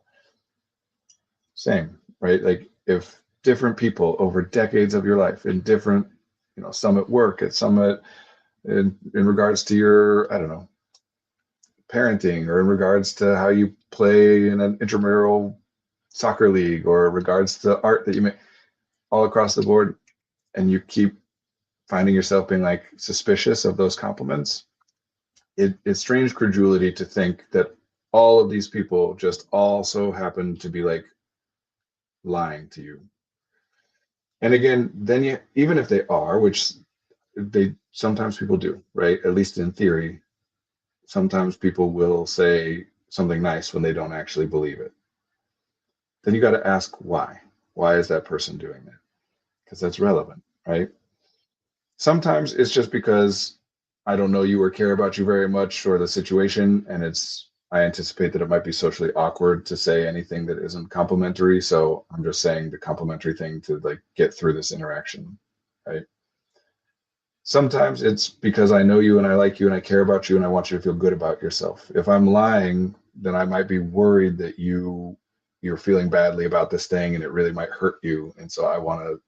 Same, right? Like if different people over decades of your life in different, some at work, at some in regards to your, I don't know, parenting, or in regards to how you play in an intramural soccer league, or in regards to art that you make, all across the board, and you keep finding yourself being like suspicious of those compliments, it's strange credulity to think that all of these people just also happen to be like lying to you. And again, then you, even if they are, which they sometimes people do, right? At least in theory, sometimes people will say something nice when they don't actually believe it. Then you got to ask why. Why is that person doing that? Because that's relevant, right? Sometimes it's just because I don't know you or care about you very much, or the situation, and I anticipate that it might be socially awkward to say anything that isn't complimentary. So I'm just saying the complimentary thing to like get through this interaction, right? Sometimes it's because I know you and I like you and I care about you and I want you to feel good about yourself. If I'm lying, then I might be worried that you're feeling badly about this thing and it really might hurt you. And so I want to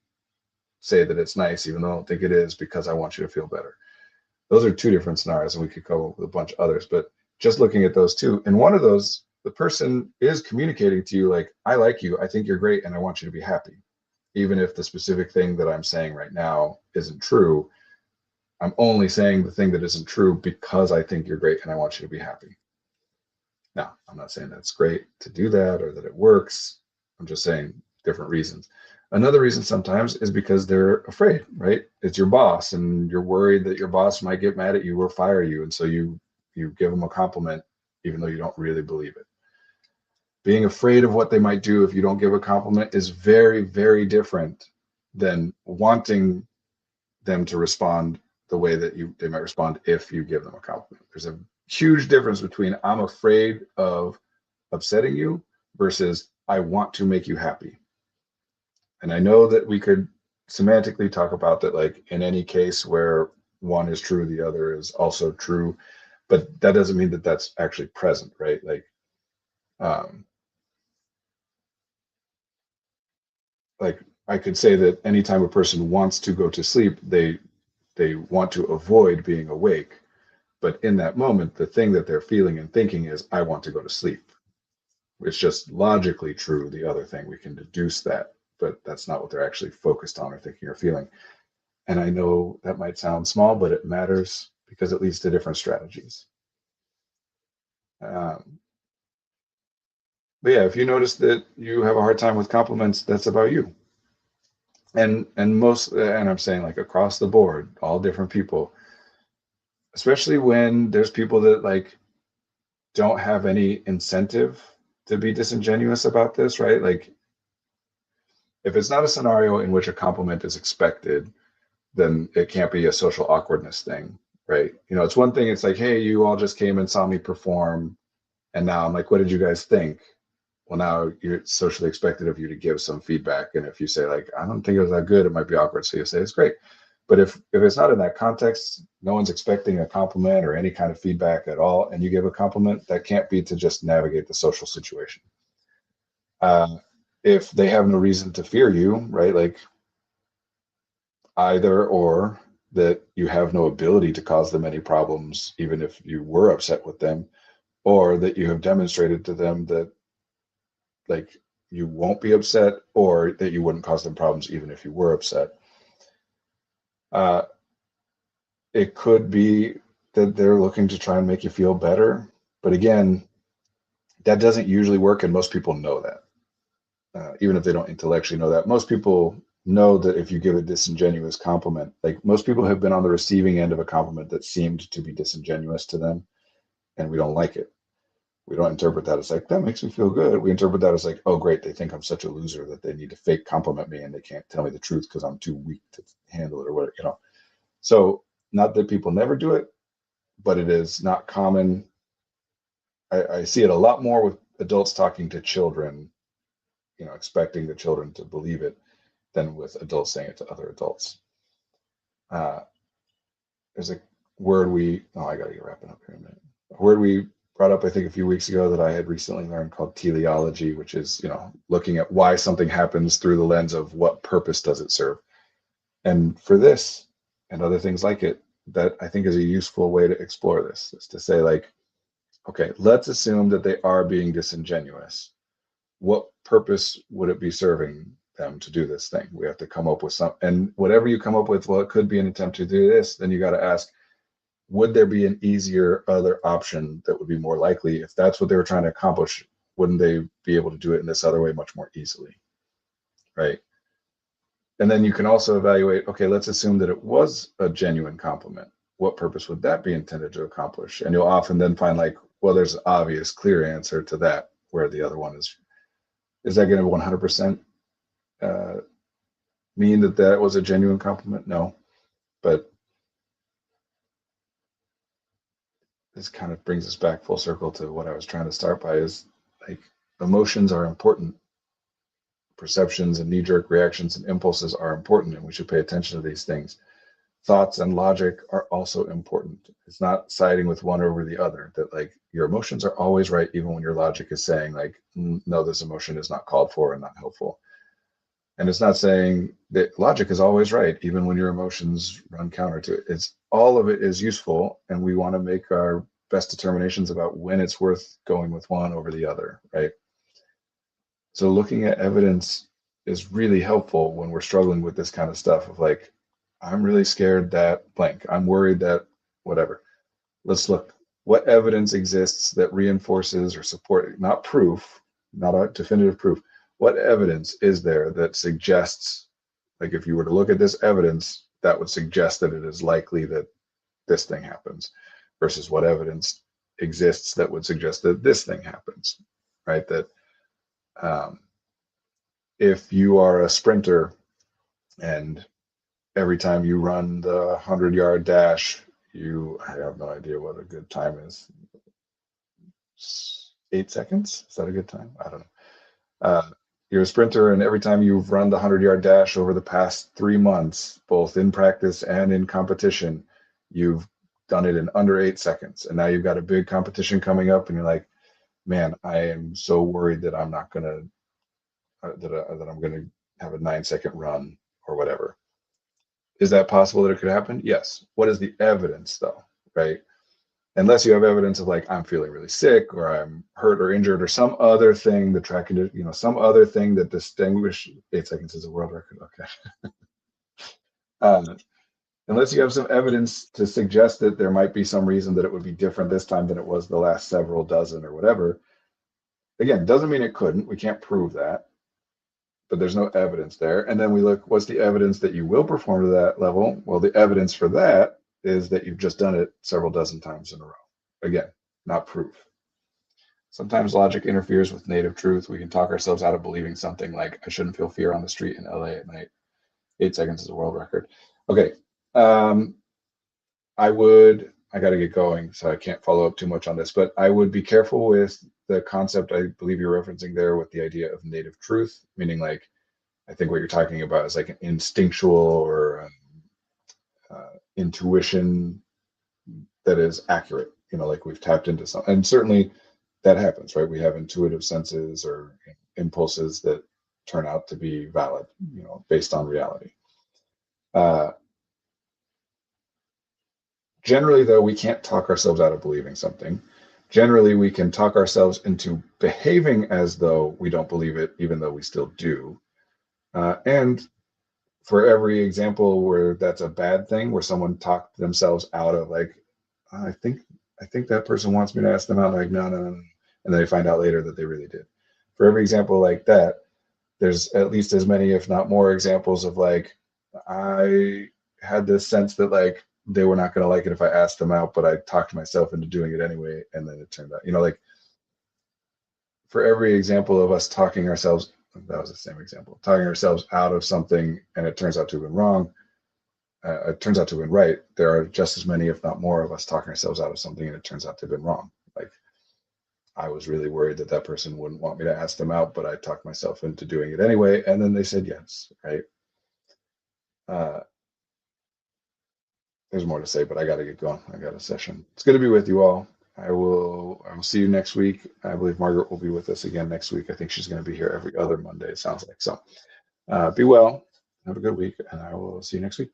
say that it's nice, even though I don't think it is, because I want you to feel better. Those are two different scenarios, and we could come up with a bunch of others, but just looking at those two, in one of those, the person is communicating to you like, I like you, I think you're great, and I want you to be happy. Even if the specific thing that I'm saying right now isn't true, I'm only saying the thing that isn't true because I think you're great and I want you to be happy. Now, I'm not saying that's great to do that or that it works. I'm just saying different reasons. Another reason sometimes is because they're afraid, right? It's your boss and you're worried that your boss might get mad at you or fire you. And so you give them a compliment, even though you don't really believe it. Being afraid of what they might do if you don't give a compliment is very, very different than wanting them to respond the way that they might respond if you give them a compliment. There's a huge difference between I'm afraid of upsetting you versus I want to make you happy. And I know that we could semantically talk about that, like in any case where one is true, the other is also true, but that doesn't mean that that's actually present, right? Like I could say that anytime a person wants to go to sleep, they want to avoid being awake. But in that moment, the thing that they're feeling and thinking is, I want to go to sleep. It's just logically true. The other thing, we can deduce that, but that's not what they're actually focused on or thinking or feeling. And I know that might sound small, but it matters because it leads to different strategies. But yeah, if you notice that you have a hard time with compliments, that's about you. And I'm saying like across the board, all different people, especially when there's people that like don't have any incentive to be disingenuous about this, right? Like if it's not a scenario in which a compliment is expected, then it can't be a social awkwardness thing, right? It's one thing, it's like, hey, you all just came and saw me perform, and now I'm like, what did you guys think? Well, now it's socially expected of you to give some feedback. And if you say like, I don't think it was that good, it might be awkward. So you say it's great. But if it's not in that context, no one's expecting a compliment or any kind of feedback at all, and you give a compliment, that can't be to just navigate the social situation. If they have no reason to fear you, right? Like either or, that you have no ability to cause them any problems, even if you were upset with them, or that you have demonstrated to them that like you won't be upset, or that you wouldn't cause them problems even if you were upset. It could be that they're looking to try and make you feel better, but again, that doesn't usually work, and most people know that. Even if they don't intellectually know that, most people know that if you give a disingenuous compliment, like most people have been on the receiving end of a compliment that seemed to be disingenuous to them, and we don't like it. We don't interpret that as like, that makes me feel good. We interpret that as like, oh, great, they think I'm such a loser that they need to fake compliment me and they can't tell me the truth because I'm too weak to handle it or whatever, you know. So not that people never do it, but it is not common. I see it a lot more with adults talking to children, you know, expecting the children to believe it, than with adults saying it to other adults. There's a word I gotta get wrapping up here in a minute. A word we brought up, I think, a few weeks ago that I had recently learned called teleology, which is, you know, looking at why something happens through the lens of what purpose does it serve. And for this and other things like it, that I think is a useful way to explore this, is to say like, okay, let's assume that they are being disingenuous. What purpose would it be serving them to do this thing? We have to come up with some, and whatever you come up with, well, it could be an attempt to do this, then you got to ask, would there be an easier other option that would be more likely? If that's what they were trying to accomplish, wouldn't they be able to do it in this other way much more easily? Right. And then you can also evaluate, okay, let's assume that it was a genuine compliment. What purpose would that be intended to accomplish? And you'll often then find like, well, there's an obvious, clear answer to that, where the other one is that going to 100% mean that that was a genuine compliment? No. But this kind of brings us back full circle to what I was trying to start by, is like emotions are important. Perceptions and knee-jerk reactions and impulses are important, and we should pay attention to these things. Thoughts and logic are also important. It's not siding with one over the other, that like your emotions are always right, even when your logic is saying like, no, this emotion is not called for and not helpful. And it's not saying that logic is always right, even when your emotions run counter to it. It's all of it is useful, and we want to make our best determinations about when it's worth going with one over the other, right? So looking at evidence is really helpful when we're struggling with this kind of stuff of like, I'm really scared that blank, I'm worried that whatever. Let's look, what evidence exists that reinforces or support, not proof, not a definitive proof. What evidence is there that suggests, like if you were to look at this evidence, that would suggest that it is likely that this thing happens, versus what evidence exists that would suggest that this thing happens, right? That if you are a sprinter and every time you run the 100-yard dash, I have no idea what a good time is. 8 seconds? Is that a good time? I don't know. You're a sprinter, and every time you've run the 100-yard dash over the past 3 months, both in practice and in competition, you've done it in under 8 seconds. And now you've got a big competition coming up, and you're like, man, I am so worried that I'm not going to, that I'm going to have a 9-second run or whatever. Is that possible that it could happen? Yes. What is the evidence though, right? Unless you have evidence of like, I'm feeling really sick, or I'm hurt or injured, or some other thing that tracking, you know, some other thing that distinguish 8 seconds is a world record. Okay. Unless you have some evidence to suggest that there might be some reason that it would be different this time than it was the last several dozen or whatever. Again, doesn't mean it couldn't. We can't prove that, but there's no evidence there. And then we look, what's the evidence that you will perform to that level? Well, the evidence for that is that you've just done it several dozen times in a row. Again, not proof. Sometimes logic interferes with native truth. We can talk ourselves out of believing something like, I shouldn't feel fear on the street in LA at night. 8 seconds is a world record. Okay. I got to get going, so I can't follow up too much on this, but I would be careful with the concept I believe you're referencing there with the idea of native truth, meaning like, I think what you're talking about is like an instinctual or intuition that is accurate, like we've tapped into something. And certainly that happens, right? We have intuitive senses or impulses that turn out to be valid, based on reality. Generally, though, we can't talk ourselves out of believing something. Generally, we can talk ourselves into behaving as though we don't believe it, even though we still do. And for every example where that's a bad thing, where someone talked themselves out of like, I think that person wants me to ask them out, like, no, and then they find out later that they really did. For every example like that, there's at least as many, if not more, examples of like, I had this sense that like they were not going to like it if I asked them out, but I talked myself into doing it anyway, and then it turned out, like for every example of us talking ourselves, that was the same example, talking ourselves out of something and it turns out to have been wrong, it turns out to have been right. There are just as many, if not more, of us talking ourselves out of something and it turns out to have been wrong. Like I was really worried that that person wouldn't want me to ask them out, but I talked myself into doing it anyway, and then they said yes, right? There's more to say, but I got to get going. I got a session. It's good to be with you all. I will see you next week. I believe Margaret will be with us again next week. I think she's going to be here every other Monday, it sounds like. So be well, have a good week, and I will see you next week.